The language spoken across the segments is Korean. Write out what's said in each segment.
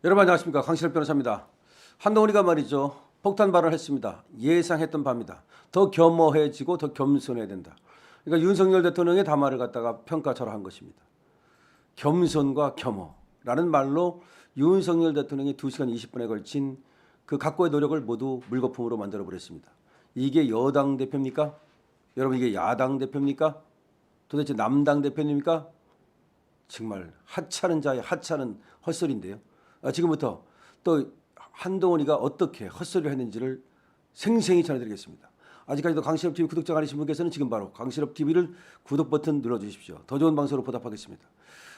여러분 안녕하십니까, 강신업 변호사입니다. 한동훈이가 말이죠, 폭탄 발언을 했습니다. 예상했던 바입니다. 더 겸허해지고 더 겸손해야 된다. 그러니까 윤석열 대통령의 담화를 갖다가 평가절하한 것입니다. 겸손과 겸허라는 말로 윤석열 대통령이 2시간 20분에 걸친 그 각고의 노력을 모두 물거품으로 만들어 버렸습니다. 이게 여당 대표입니까? 여러분, 이게 야당 대표입니까? 도대체 남당 대표입니까? 정말 하찮은 자의 하찮은 헛소리인데요. 지금부터 또 한동훈이가 어떻게 헛소리를 했는지를 생생히 전해드리겠습니다. 아직까지도 강신업TV 구독자 아니신 분께서는 지금 바로 강신업TV를 구독 버튼 눌러주십시오. 더 좋은 방송으로 보답하겠습니다.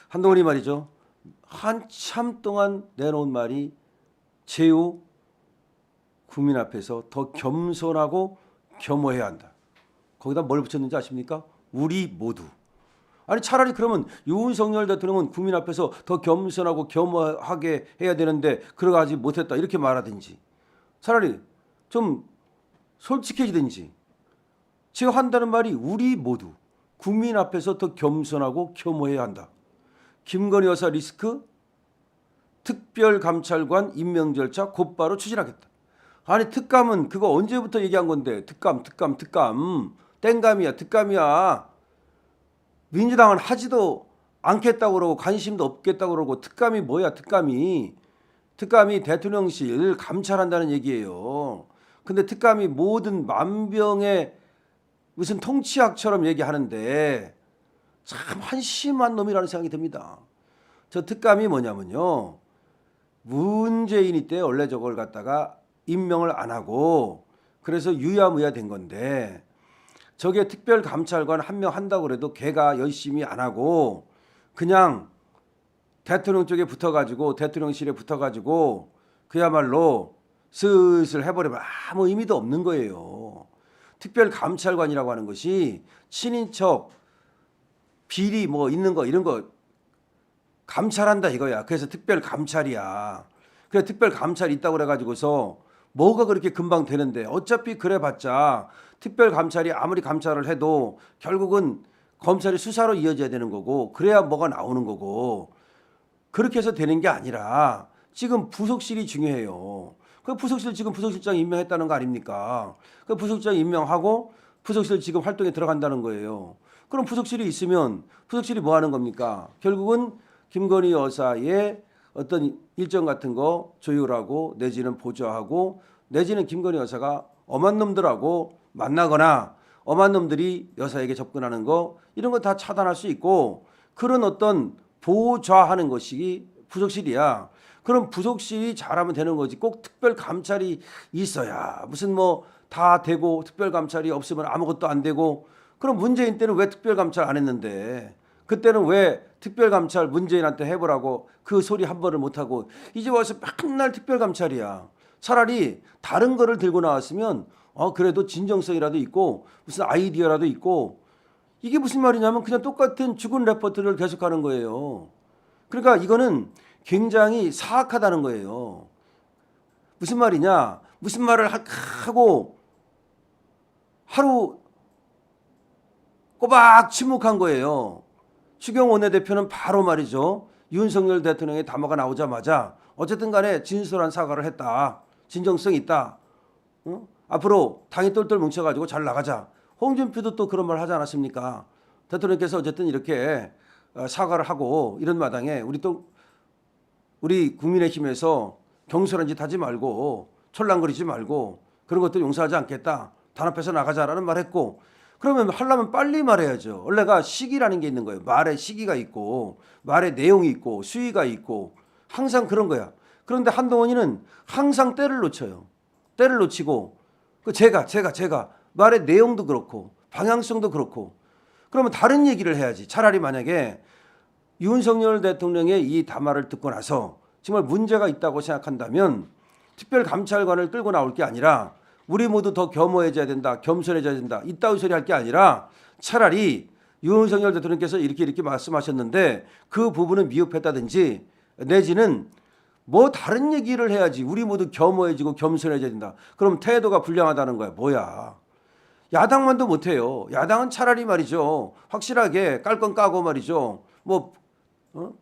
한동훈이 말이죠, 한참 동안 내놓은 말이 제우 국민 앞에서 더 겸손하고 겸허해야 한다. 거기다 뭘 붙였는지 아십니까? 우리 모두. 아니, 차라리 그러면 윤석열 대통령은 국민 앞에서 더 겸손하고 겸허하게 해야 되는데 그러지 못했다 이렇게 말하든지, 차라리 좀 솔직해지든지. 제가 한다는 말이 우리 모두 국민 앞에서 더 겸손하고 겸허해야 한다. 김건희 여사 리스크 특별감찰관 임명 절차 곧바로 추진하겠다. 아니, 특감은 그거 언제부터 얘기한 건데, 특감 땡감이야, 특감이야. 민주당은 하지도 않겠다고 그러고 관심도 없겠다고 그러고, 특감이 뭐야, 특감이 대통령실 감찰한다는 얘기예요. 근데 특감이 모든 만병의 무슨 통치학처럼 얘기하는데 참 한심한 놈이라는 생각이 듭니다. 저 특감이 뭐냐면요, 문재인이 때 원래 저걸 갖다가 임명을 안 하고 그래서 유야무야 된 건데, 저게 특별감찰관 한 명 한다고 그래도 걔가 열심히 안 하고 그냥 대통령 쪽에 붙어가지고 대통령실에 붙어가지고 그야말로 슬슬 해버리면 아무 의미도 없는 거예요. 특별감찰관이라고 하는 것이 친인척 비리 뭐 있는 거 이런 거 감찰한다 이거야. 그래서 특별감찰이야. 그래, 특별감찰이 있다고 그래가지고서 뭐가 그렇게 금방 되는데, 어차피 그래봤자 특별감찰이 아무리 감찰을 해도 결국은 검찰이 수사로 이어져야 되는 거고, 그래야 뭐가 나오는 거고, 그렇게 해서 되는 게 아니라 지금 부속실이 중요해요. 그 부속실 지금 부속실장 임명했다는 거 아닙니까? 그 부속실장 임명하고 부속실 지금 활동에 들어간다는 거예요. 그럼 부속실이 있으면 부속실이 뭐 하는 겁니까? 결국은 김건희 여사의 어떤 일정 같은 거 조율하고 내지는 보조하고, 내지는 김건희 여사가 엄한 놈들하고 만나거나 엄한 놈들이 여사에게 접근하는 거 이런 거 다 차단할 수 있고, 그런 어떤 보좌하는 것이 부속실이야. 그럼 부속실이 잘하면 되는 거지. 꼭 특별감찰이 있어야 무슨 뭐 다 되고, 특별감찰이 없으면 아무것도 안 되고. 그럼 문재인 때는 왜 특별감찰 안 했는데, 그때는 왜 특별감찰 문재인한테 해보라고 그 소리 한 번을 못하고 이제 와서 맨날 특별감찰이야. 차라리 다른 거를 들고 나왔으면 그래도 진정성이라도 있고 무슨 아이디어라도 있고. 이게 무슨 말이냐면 그냥 똑같은 죽은 레포트를 계속하는 거예요. 그러니까 이거는 굉장히 사악하다는 거예요. 무슨 말이냐, 무슨 말을 하고 하루 꼬박 침묵한 거예요. 추경 원내대표는 바로 말이죠, 윤석열 대통령의 담화가 나오자마자 어쨌든 간에 진솔한 사과를 했다. 진정성 있다. 앞으로 당이 똘똘 뭉쳐가지고 잘 나가자. 홍준표도 또 그런 말 하지 않았습니까? 대통령께서 어쨌든 이렇게 사과를 하고 이런 마당에 우리 국민의힘에서 경솔한 짓 하지 말고 촐랑거리지 말고 그런 것도 용서하지 않겠다. 단합해서 나가자라는 말 했고, 그러면 하려면 빨리 말해야죠. 원래가 시기라는 게 있는 거예요. 말의 시기가 있고 말의 내용이 있고 수위가 있고 항상 그런 거야. 그런데 한동훈이는 항상 때를 놓쳐요. 때를 놓치고 제가 말의 내용도 그렇고 방향성도 그렇고. 그러면 다른 얘기를 해야지. 차라리 만약에 윤석열 대통령의 이 담화를 듣고 나서 정말 문제가 있다고 생각한다면 특별감찰관을 끌고 나올 게 아니라 우리 모두 더 겸허해져야 된다, 겸손해져야 된다, 이따위 소리 할 게 아니라 차라리 윤석열 대통령께서 이렇게 말씀하셨는데 그 부분은 미흡했다든지, 내지는 뭐 다른 얘기를 해야지. 우리 모두 겸허해지고 겸손해져야 된다. 그럼 태도가 불량하다는 거야. 뭐야. 야당만도 못해요. 야당은 차라리 말이죠, 확실하게 깔 건 까고 말이죠, 뭐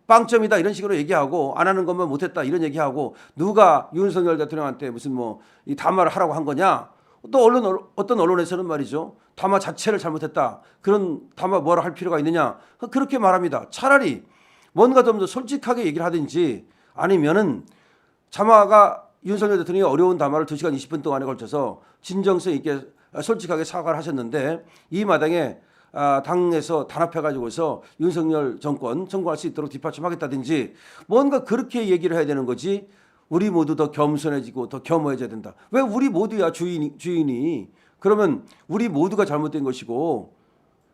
빵점이다 이런 식으로 얘기하고 안 하는 것만 못했다 이런 얘기하고 누가 윤석열 대통령한테 무슨 뭐 이 담화를 하라고 한 거냐? 또 어떤 언론에서는 말이죠. 담화 자체를 잘못했다. 그런 담화 뭐라 할 필요가 있느냐? 그렇게 말합니다. 차라리 뭔가 좀 더 솔직하게 얘기를 하든지 아니면은 담화가 윤석열 대통령이 어려운 담화를 2시간 20분 동안에 걸쳐서 진정성 있게 솔직하게 사과를 하셨는데 이 마당에 당에서 단합해가지고서 윤석열 정권 청구할 수 있도록 뒷받침하겠다든지 뭔가 그렇게 얘기를 해야 되는 거지. 우리 모두 더 겸손해지고 더 겸허해져야 된다. 왜 우리 모두야 주인이. 그러면 우리 모두가 잘못된 것이고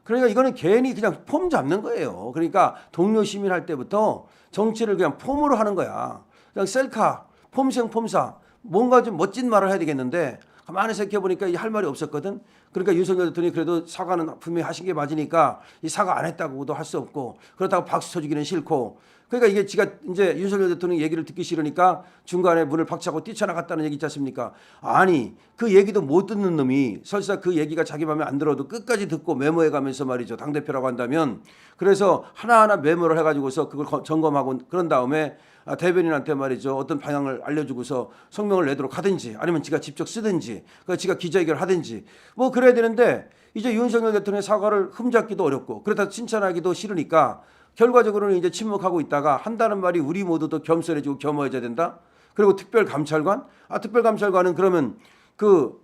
그러니까 이거는 괜히 그냥 폼 잡는 거예요. 그러니까 동료 시민 할 때부터 정치를 그냥 폼으로 하는 거야. 그냥 셀카, 폼생 폼사 뭔가 좀 멋진 말을 해야 되겠는데 가만히 생각해 보니까 할 말이 없었거든. 그러니까 윤석열 대통령이 그래도 사과는 분명히 하신 게 맞으니까 이 사과 안 했다고도 할 수 없고 그렇다고 박수 쳐주기는 싫고 그러니까 이게 지가 이제 윤석열 대통령 얘기를 듣기 싫으니까 중간에 문을 박차고 뛰쳐나갔다는 얘기 있지 않습니까? 아니 그 얘기도 못 듣는 놈이 설사 그 얘기가 자기 마음에 안 들어도 끝까지 듣고 메모해 가면서 말이죠. 당대표라고 한다면 그래서 하나하나 메모를 해가지고서 그걸 점검하고 그런 다음에 대변인한테 말이죠. 어떤 방향을 알려주고서 성명을 내도록 하든지 아니면 지가 직접 쓰든지 지가 기자회견을 하든지 뭐 그래야 되는데 이제 윤석열 대통령의 사과를 흠잡기도 어렵고 그렇다 칭찬하기도 싫으니까 결과적으로는 이제 침묵하고 있다가 한다는 말이 우리 모두 더 겸손해지고 겸허해져야 된다. 그리고 특별감찰관? 특별감찰관은 그러면 그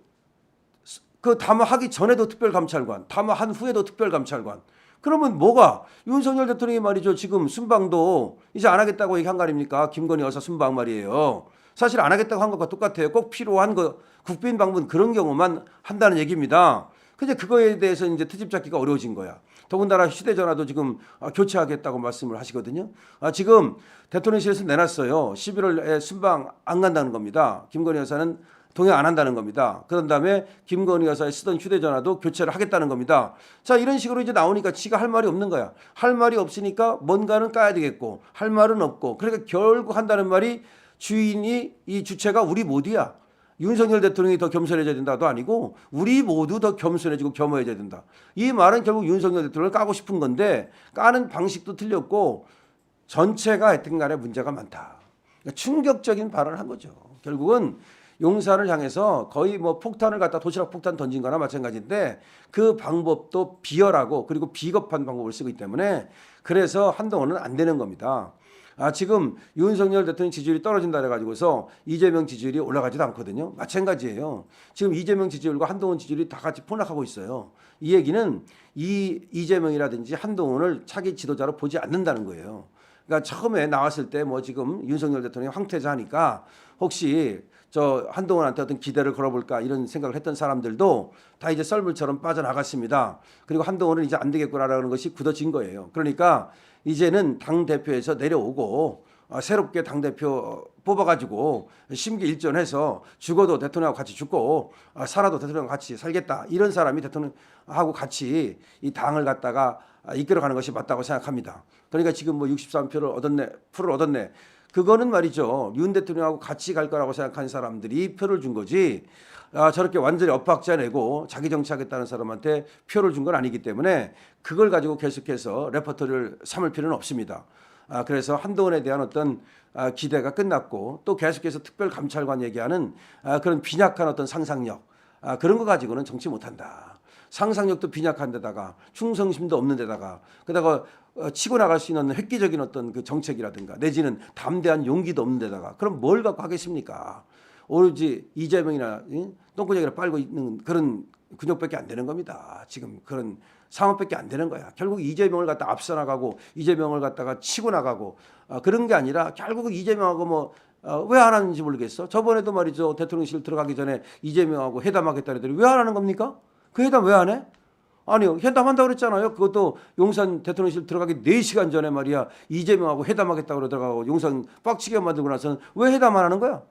담화하기 전에도 특별감찰관, 담화한 후에도 특별감찰관. 그러면 뭐가 윤석열 대통령이 말이죠. 지금 순방도 이제 안 하겠다고 얘기한 거 아닙니까? 김건희 여사 순방 말이에요. 사실 안 하겠다고 한 것과 똑같아요. 꼭 필요한 거 국빈 방문 그런 경우만 한다는 얘기입니다. 근데 그거에 대해서 이제 트집 잡기가 어려워진 거야. 더군다나 휴대전화도 지금 교체하겠다고 말씀을 하시거든요. 지금 대통령실에서 내놨어요. 11월에 순방 안 간다는 겁니다. 김건희 여사는 동의 안 한다는 겁니다. 그런 다음에 김건희 여사의 쓰던 휴대전화도 교체를 하겠다는 겁니다. 자 이런 식으로 이제 나오니까 지가 할 말이 없는 거야. 할 말이 없으니까 뭔가는 까야 되겠고 할 말은 없고 그러니까 결국 한다는 말이 주인이 이 주체가 우리 모두야. 윤석열 대통령이 더 겸손해져야 된다도 아니고 우리 모두 더 겸손해지고 겸허해져야 된다. 이 말은 결국 윤석열 대통령을 까고 싶은 건데 까는 방식도 틀렸고 전체가 하여튼 간에 문제가 많다. 그러니까 충격적인 발언을 한 거죠. 결국은 용산을 향해서 거의 뭐 폭탄을 갖다 도시락 폭탄 던진 거나 마찬가지인데 그 방법도 비열하고 그리고 비겁한 방법을 쓰기 때문에 그래서 한동훈은 안 되는 겁니다. 지금 윤석열 대통령 지지율이 떨어진다 해가지고서 이재명 지지율이 올라가지도 않거든요. 마찬가지예요. 지금 이재명 지지율과 한동훈 지지율이 다 같이 폭락하고 있어요. 이 얘기는 이재명이라든지 한동훈을 차기 지도자로 보지 않는다는 거예요. 그러니까 처음에 나왔을 때 뭐 지금 윤석열 대통령이 황태자 하니까 혹시 저 한동훈한테 어떤 기대를 걸어볼까 이런 생각을 했던 사람들도 다 이제 썰물처럼 빠져나갔습니다. 그리고 한동훈은 이제 안 되겠구나라는 것이 굳어진 거예요. 그러니까 이제는 당대표에서 내려오고 새롭게 당대표 뽑아가지고 심기일전해서 죽어도 대통령하고 같이 죽고 살아도 대통령하고 같이 살겠다. 이런 사람이 대통령하고 같이 이 당을 갖다가 이끌어가는 것이 맞다고 생각합니다. 그러니까 지금 뭐 63표를 얻었네, 표를 얻었네. 그거는 말이죠. 윤 대통령하고 같이 갈 거라고 생각하는 사람들이 표를 준 거지 저렇게 완전히 엇박자 내고 자기 정치하겠다는 사람한테 표를 준 건 아니기 때문에 그걸 가지고 계속해서 레퍼토리를 삼을 필요는 없습니다. 그래서 한동훈에 대한 어떤 기대가 끝났고 또 계속해서 특별감찰관 얘기하는 그런 빈약한 어떤 상상력 그런 거 가지고는 정치 못한다. 상상력도 빈약한 데다가 충성심도 없는 데다가 게다가 치고 나갈 수 있는 획기적인 어떤 그 정책이라든가 내지는 담대한 용기도 없는 데다가 그럼 뭘 갖고 하겠습니까? 오로지 이재명이나 똥구녕이나 빨고 있는 그런 근육밖에 안 되는 겁니다. 지금 그런 상황밖에 안 되는 거야. 결국 이재명을 갖다 앞서 나가고 이재명을 갖다가 치고 나가고 그런 게 아니라 결국 이재명하고 뭐 왜 안 하는지 모르겠어. 저번에도 말이죠. 대통령실 들어가기 전에 이재명하고 회담하겠다는 애들이 왜 안 하는 겁니까? 그 회담 왜 안 해? 아니요. 회담한다고 그랬잖아요. 그것도 용산 대통령실 들어가기 4시간 전에 말이야. 이재명하고 회담하겠다고 그러다가 용산 빡치게 만들고 나서는 왜 회담 안 하는 거야?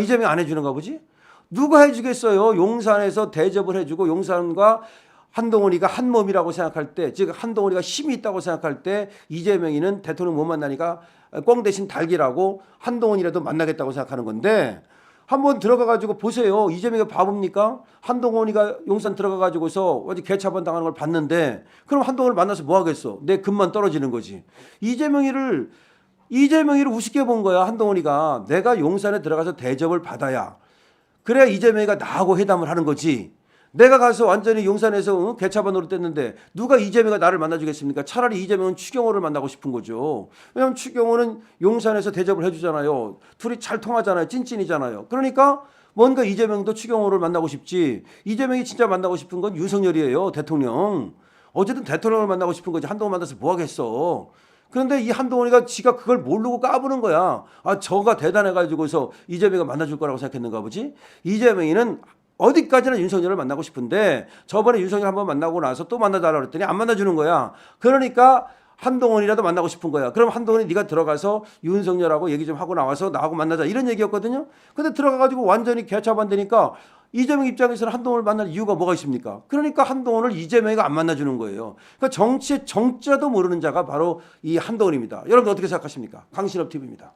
이재명 안 해주는가 보지? 누가 해주겠어요? 용산에서 대접을 해주고 용산과 한동훈이가 한 몸이라고 생각할 때, 즉 한동훈이가 힘이 있다고 생각할 때 이재명이는 대통령 못 만나니까 꽝 대신 달기라고 한동훈이라도 만나겠다고 생각하는 건데 한번 들어가가지고 보세요. 이재명이 바보입니까? 한동훈이가 용산 들어가가지고서 어디 개차반 당하는 걸 봤는데 그럼 한동훈을 만나서 뭐 하겠어? 내 금만 떨어지는 거지. 이재명이를 우습게 본 거야. 한동훈이가 내가 용산에 들어가서 대접을 받아야 그래야 이재명이가 나하고 회담을 하는 거지. 내가 가서 완전히 용산에서 개차반으로 뗐는데 누가 이재명이가 나를 만나주겠습니까? 차라리 이재명은 추경호를 만나고 싶은 거죠. 왜냐하면 추경호는 용산에서 대접을 해주잖아요. 둘이 잘 통하잖아요. 찐찐이잖아요. 그러니까 뭔가 이재명도 추경호를 만나고 싶지. 이재명이 진짜 만나고 싶은 건 윤석열이에요. 대통령. 어쨌든 대통령을 만나고 싶은 거지. 한동훈 만나서 뭐 하겠어. 그런데 이 한동훈이가 지가 그걸 모르고 까부는 거야. 아, 저가 대단해가지고서 이재명이가 만나줄 거라고 생각했는가 보지. 이재명이는 어디까지나 윤석열을 만나고 싶은데 저번에 윤석열 한번 만나고 나서 또 만나달라고 그랬더니 안 만나주는 거야. 그러니까 한동훈이라도 만나고 싶은 거야. 그럼 한동훈이 네가 들어가서 윤석열하고 얘기 좀 하고 나와서 나하고 만나자 이런 얘기였거든요. 근데 들어가가지고 완전히 개차반되니까 이재명 입장에서는 한동훈을 만날 이유가 뭐가 있습니까? 그러니까 한동훈을 이재명이가 안 만나주는 거예요. 그러니까 정치의 정자도 모르는 자가 바로 이 한동훈입니다. 여러분 어떻게 생각하십니까? 강신업 TV입니다.